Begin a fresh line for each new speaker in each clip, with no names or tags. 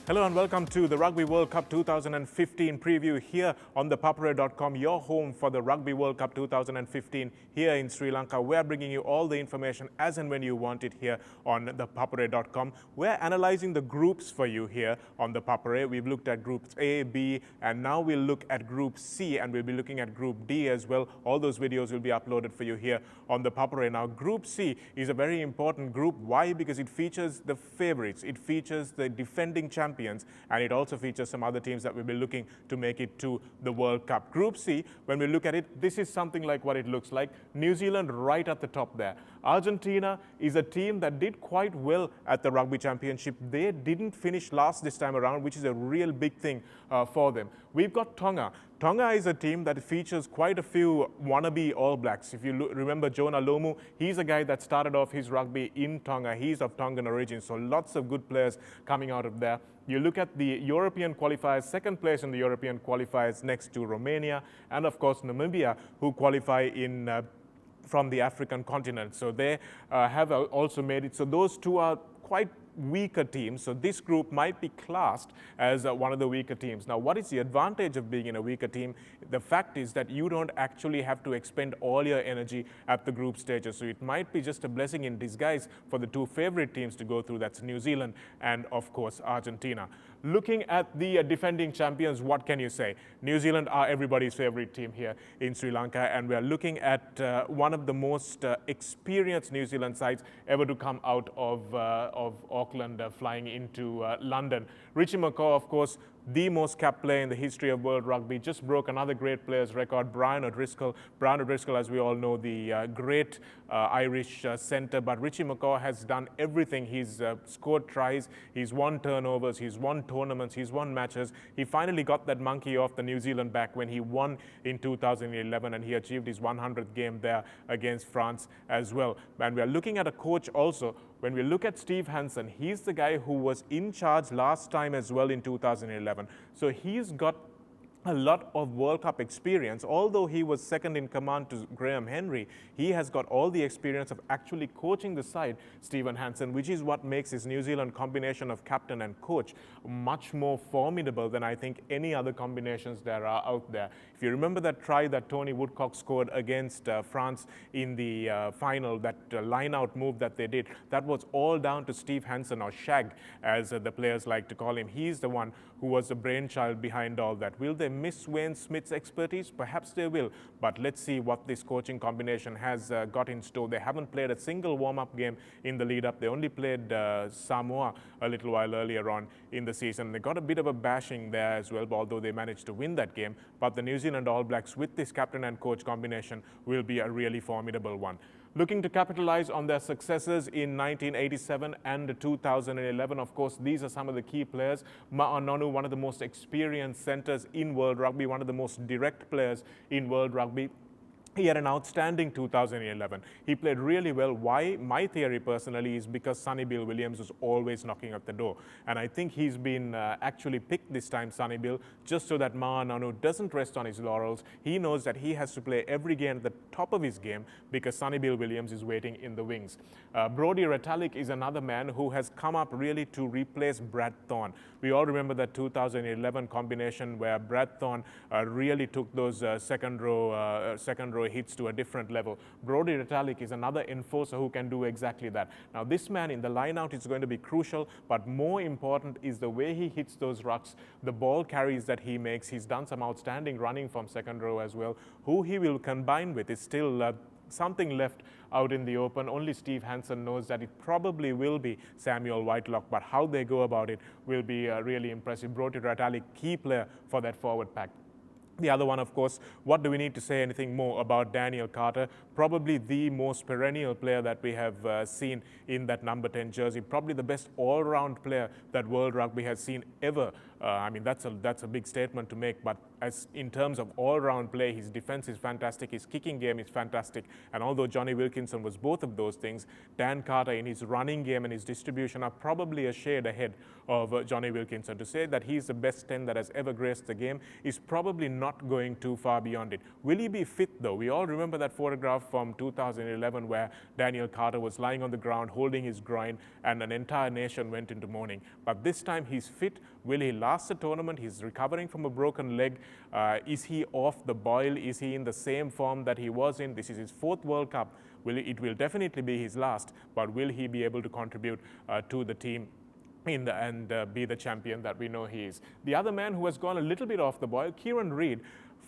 Hello and welcome to the Rugby World Cup 2015 preview here on ThePapare.com, your home for the Rugby World Cup 2015 here in Sri Lanka. We're bringing you all the information as and when you want it here on ThePapare.com. We're analyzing the groups for you here on ThePapare. We've looked at groups A, B, and now we'll look at group C, and we'll be looking at group D as well. All those videos will be uploaded for you here on ThePapare. Now, group C is a very important group. Why? Because it features the favorites. It features the defending champions, and it also features some other teams that will be looking to make it to the World Cup. Group C, when we look at it, this is something like what it looks like. New Zealand right at the top there. Argentina is a team that did quite well at the Rugby Championship. They didn't finish last this time around, which is a real big thing for them. We've got Tonga. Tonga is a team that features quite a few wannabe All Blacks. If you remember Jonah Lomu, he's a guy that started off his rugby in Tonga. He's of Tongan origin, so lots of good players coming out of there. You look at the European qualifiers, second place in the European qualifiers next to Romania, and of course Namibia, who qualify in from the African continent. So they have also made it. So those two are quite weaker teams, so this group might be classed as one of the weaker teams. Now, what is the advantage of being in a weaker team? The fact is that you don't actually have to expend all your energy at the group stages, so it might be just a blessing in disguise for the two favorite teams to go through. That's New Zealand and, of course, Argentina. Looking at the defending champions, what can you say? New Zealand are everybody's favorite team here in Sri Lanka, and we are looking at one of the most experienced New Zealand sides ever to come out of Auckland, flying into London. Richie McCaw, of course, the most capped player in the history of world rugby, just broke another great player's record, Brian O'Driscoll. Brian O'Driscoll, as we all know, the great Irish centre, but Richie McCaw has done everything. He's scored tries, he's won turnovers, he's won tournaments, he's won matches. He finally got that monkey off the New Zealand back when he won in 2011, and he achieved his 100th game there against France as well. And we are looking at a coach also. When we look at Steve Hansen, he's the guy who was in charge last time as well in 2011. So he's got a lot of World Cup experience. Although he was second in command to Graham Henry, he has got all the experience of actually coaching the side, Stephen Hansen, which is what makes his New Zealand combination of captain and coach much more formidable than I think any other combinations there are out there. If you remember that try that Tony Woodcock scored against France in the final, that line-out move that they did, that was all down to Steve Hansen, or Shag, as the players like to call him. He's the one who was the brainchild behind all that. Will they miss Wayne Smith's expertise? Perhaps they will, but let's see what this coaching combination has got in store. They haven't played a single warm-up game in the lead-up. They only played Samoa a little while earlier on in the season. They got a bit of a bashing there as well, although they managed to win that game. But the New Zealand All Blacks with this captain and coach combination will be a really formidable one. Looking to capitalize on their successes in 1987 and 2011. Of course, these are some of the key players. Ma'anonu, one of the most experienced centers in world rugby, one of the most direct players in world rugby. He had an outstanding 2011. He played really well. Why? My theory personally is because Sonny Bill Williams was always knocking at the door. And I think he's been actually picked this time, Sonny Bill, just so that Ma'anonu doesn't rest on his laurels. He knows that he has to play every game at the top of his game because Sonny Bill Williams is waiting in the wings. Brodie Retallick is another man who has come up really to replace Brad Thorne. We all remember that 2011 combination where Brad Thorne really took those second row hits to a different level. Brodie Retallick is another enforcer who can do exactly that. Now, this man in the line-out is going to be crucial, but more important is the way he hits those rucks, the ball carries that he makes. He's done some outstanding running from second row as well. Who he will combine with is still something left out in the open. Only Steve Hansen knows that it probably will be Samuel Whitelock, but how they go about it will be really impressive. Brodie Retallick, key player for that forward pack. The other one, of course, what do we need to say anything more about Daniel Carter? Probably the most perennial player that we have seen in that number 10 jersey. Probably the best all-round player that World Rugby has seen ever. I mean, that's a big statement to make, but as in terms of all-round play, his defense is fantastic, his kicking game is fantastic, and although Johnny Wilkinson was both of those things, Dan Carter in his running game and his distribution are probably a shade ahead of Johnny Wilkinson. To say that he's the best 10 that has ever graced the game is probably not not going too far beyond it. Will he be fit though? We all remember that photograph from 2011 where Daniel Carter was lying on the ground holding his groin and an entire nation went into mourning. But this time he's fit. Will he last the tournament? He's recovering from a broken leg. Is he off the boil? Is he in the same form that he was in? This is his 4th World Cup. It will definitely be his last, but will he be able to contribute to the team and be the champion that we know he is? The other man who has gone a little bit off the boil, Kieran Reid,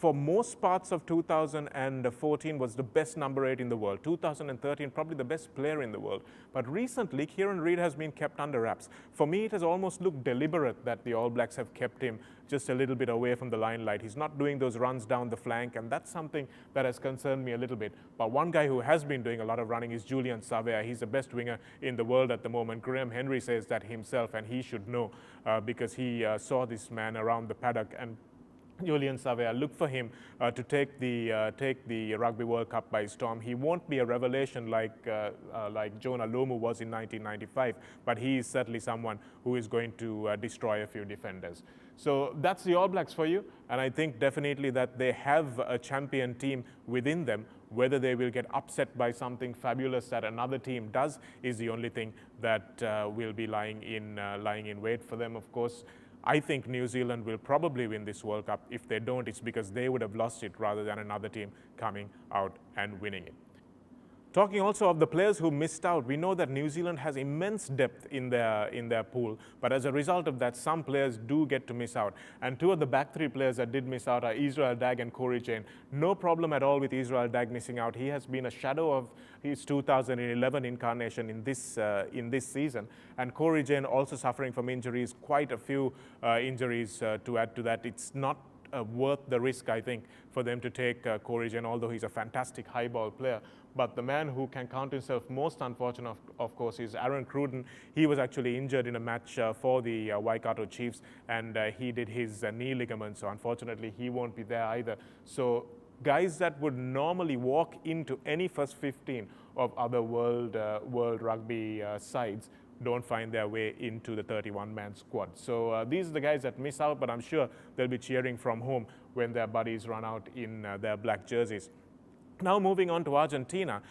for most parts of 2014 was the best number 8 in the world. 2013, probably the best player in the world. But recently, Kieran Reid has been kept under wraps. For me, it has almost looked deliberate that the All Blacks have kept him just a little bit away from the limelight. He's not doing those runs down the flank, and that's something that has concerned me a little bit. But one guy who has been doing a lot of running is Julian Savea. He's the best winger in the world at the moment. Graham Henry says that himself, and he should know because he saw this man around the paddock. And Julian Savea, look for him to take the Rugby World Cup by storm. He won't be a revelation like Jonah Lomu was in 1995, but he is certainly someone who is going to destroy a few defenders. So that's the All Blacks for you, and I think definitely that they have a champion team within them. Whether they will get upset by something fabulous that another team does is the only thing that will be lying in wait for them, of course. I think New Zealand will probably win this World Cup. If they don't, it's because they would have lost it rather than another team coming out and winning it. Talking also of the players who missed out, we know that New Zealand has immense depth in their pool, but as a result of that, some players do get to miss out. And 2 of the back 3 players that did miss out are Israel Dagg and Corey Jane. No problem at all with Israel Dagg missing out. He has been a shadow of his 2011 incarnation in this season. And Corey Jane also suffering from injuries, quite a few injuries to add to that. It's not worth the risk, I think, for them to take Corey Jane, although he's a fantastic high ball player. But the man who can count himself most unfortunate, of course, is Aaron Cruden. He was actually injured in a match for the Waikato Chiefs, and he did his knee ligament, so unfortunately he won't be there either. So guys that would normally walk into any first 15 of other world rugby sides don't find their way into the 31-man squad. So these are the guys that miss out, but I'm sure they'll be cheering from home when their buddies run out in their black jerseys. Now moving on to Argentina,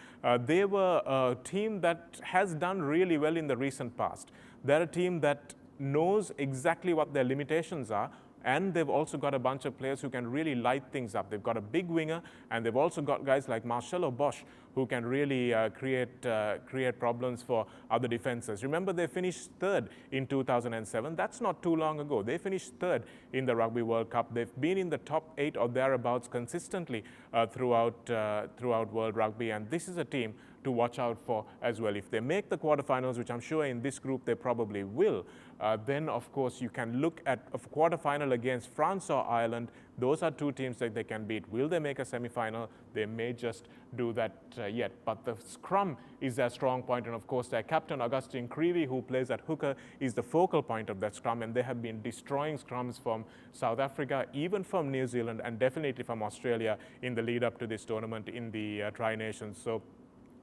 they were a team that has done really well in the recent past. They're a team that knows exactly what their limitations are, and they've also got a bunch of players who can really light things up. They've got a big winger, and they've also got guys like Marcelo Bosch who can really create problems for other defenses. Remember, they finished 3rd in 2007. That's not too long ago. They finished 3rd in the Rugby World Cup. They've been in the top 8 or thereabouts consistently throughout World Rugby, and this is a team to watch out for as well. If they make the quarterfinals, which I'm sure in this group they probably will, then of course you can look at a quarterfinal against France or Ireland. Those are 2 teams that they can beat. Will they make a semi-final? They may just do that yet. But the scrum is their strong point, and of course their captain, Augustine Creevy, who plays at hooker, is the focal point of that scrum, and they have been destroying scrums from South Africa, even from New Zealand, and definitely from Australia in the lead up to this tournament in the Tri-Nations. So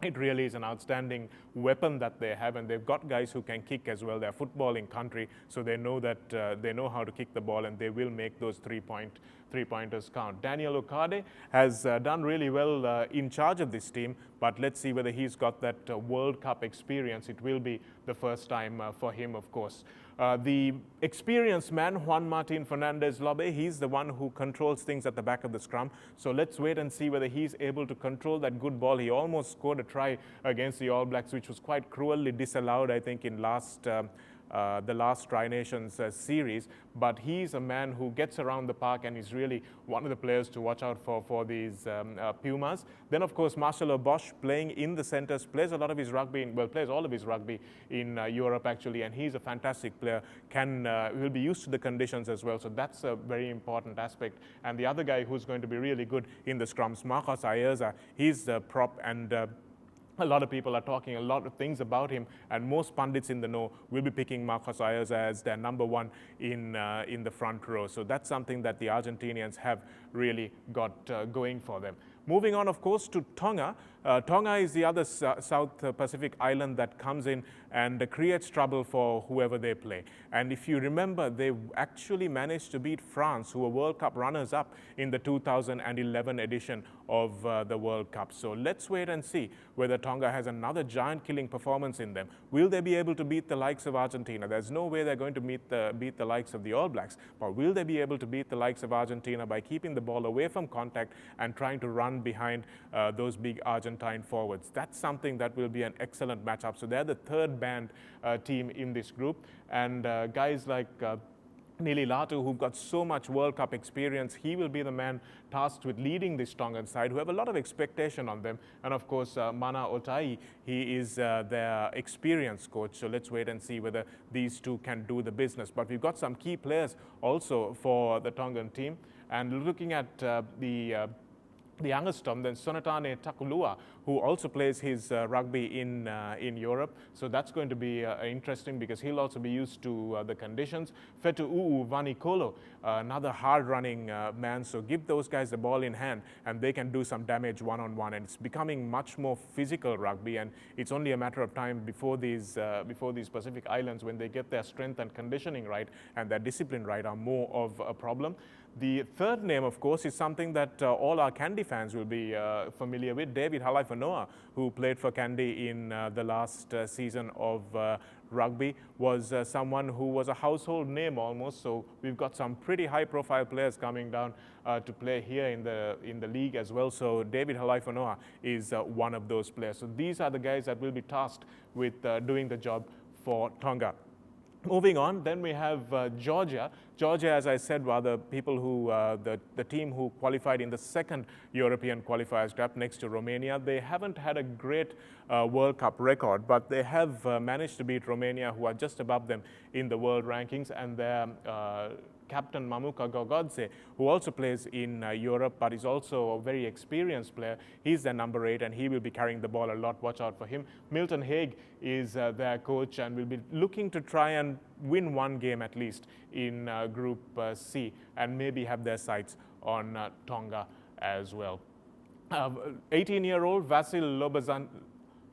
it really is an outstanding weapon that they have, and they've got guys who can kick as well. They're a footballing country, so they know that they know how to kick the ball, and they will make those three-pointers count. Daniel Okade has done really well in charge of this team, but let's see whether he's got that World Cup experience. It will be the first time for him, of course. The experienced man, Juan Martin Fernandez Lobe, he's the one who controls things at the back of the scrum. So let's wait and see whether he's able to control that good ball. He almost scored a try against the All Blacks, which was quite cruelly disallowed, I think, in the last Tri-Nations series. But he's a man who gets around the park and is really one of the players to watch out for these Pumas. Then, of course, Marcelo Bosch playing in the centres, plays a lot of his rugby, plays all of his rugby in Europe, actually, and he's a fantastic player, will be used to the conditions as well, so that's a very important aspect. And the other guy who's going to be really good in the scrums, Marcos Ayerza, he's the prop, and a lot of people are talking a lot of things about him, and most pundits in the know will be picking Marcos Ayerza as their number 1 in the front row. So that's something that the Argentinians have really got going for them. Moving on, of course, to Tonga. Tonga is the other South Pacific island that comes in and creates trouble for whoever they play. And if you remember, they actually managed to beat France, who were World Cup runners-up in the 2011 edition of the World Cup. So let's wait and see whether Tonga has another giant-killing performance in them. Will they be able to beat the likes of Argentina? There's no way they're going to beat the likes of the All Blacks, but will they be able to beat the likes of Argentina by keeping the ball away from contact and trying to run behind those big Argentine forwards? That's something that will be an excellent matchup. So they're the third banned team in this group, and guys like Nili Latu, who've got so much World Cup experience, he will be the man tasked with leading this Tongan side, who have a lot of expectation on them. And of course, Mana Otai, he is their experienced coach. So let's wait and see whether these two can do the business. But we've got some key players also for the Tongan team. And looking at the youngest then Sonatane Takulua, who also plays his rugby in Europe. So that's going to be interesting because he'll also be used to the conditions. Fetu'u Vanikolo, another hard-running man. So give those guys the ball in hand and they can do some damage one-on-one. And it's becoming much more physical rugby, and it's only a matter of time before these Pacific Islands, when they get their strength and conditioning right and their discipline right, are more of a problem. The third name, of course, is something that all our Kandy fans will be familiar with. David Halaiwhanoa, who played for Kandy in the last season of rugby, was someone who was a household name almost. So we've got some pretty high-profile players coming down to play here in the league as well. So David Halaiwhanoa is one of those players. So these are the guys that will be tasked with doing the job for Tonga. Moving on, then we have Georgia. Georgia, as I said, were the people who, the team who qualified in the second European qualifiers draft next to Romania. They haven't had a great World Cup record, but they have managed to beat Romania, who are just above them in the world rankings, and their captain Mamuka Gogodze, who also plays in Europe, but is also a very experienced player. He's their number 8, and he will be carrying the ball a lot. Watch out for him. Milton Haig is their coach, and will be looking to try and win one game at least in Group C, and maybe have their sights on Tonga as well. 18-year-old Vasil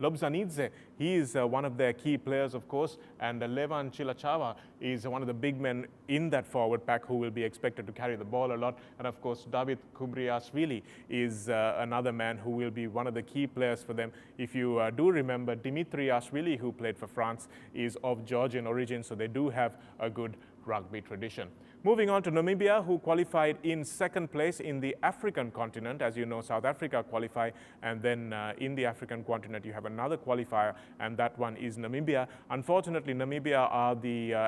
Lobzanidze, he is one of their key players, of course, and Levan Chilachava is one of the big men in that forward pack who will be expected to carry the ball a lot. And of course, David Kubriashvili is another man who will be one of the key players for them. If you do remember, Dimitri Ashvili, who played for France, is of Georgian origin, so they do have a good rugby tradition. Moving on to Namibia, who qualified in second place in the African continent. As you know, South Africa qualify, and then in the African continent you have another qualifier, and that one is Namibia. Unfortunately, Namibia are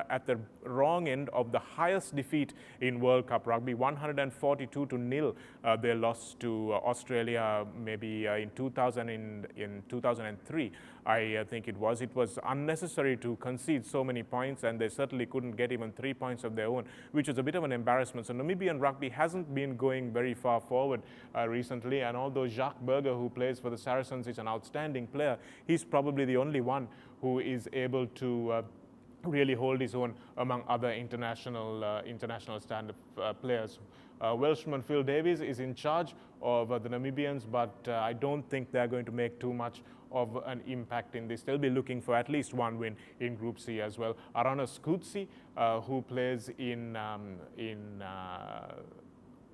at the wrong end of the highest defeat in World Cup rugby, 142-0. They lost to Australia maybe in 2003. I think it was. It was unnecessary to concede so many points, and they certainly couldn't get even 3 points of their own, which was a bit of an embarrassment. So Namibian rugby hasn't been going very far forward recently, and although Jacques Burger, who plays for the Saracens, is an outstanding player, he's probably the only one who is able to really hold his own among other international stand-up players. Welshman Phil Davies is in charge of the Namibians, but I don't think they're going to make too much of an impact in this. They'll be looking for at least one win in Group C as well. Arana Skutsi, who plays in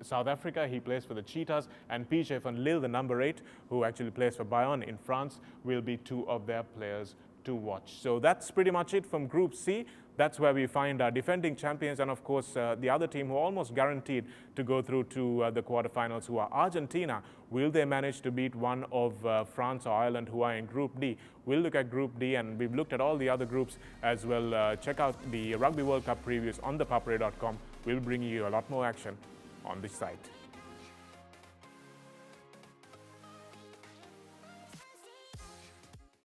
South Africa, he plays for the Cheetahs, and PJ van Lille, the number 8, who actually plays for Bayonne in France, will be two of their players to watch. So that's pretty much it from Group C. That's where we find our defending champions, and of course the other team who are almost guaranteed to go through to the quarterfinals, who are Argentina. Will they manage to beat one of France or Ireland, who are in Group D? We'll look at Group D, and we've looked at all the other groups as well. Check out the Rugby World Cup previews on ThePapare.com. We'll bring you a lot more action on this site.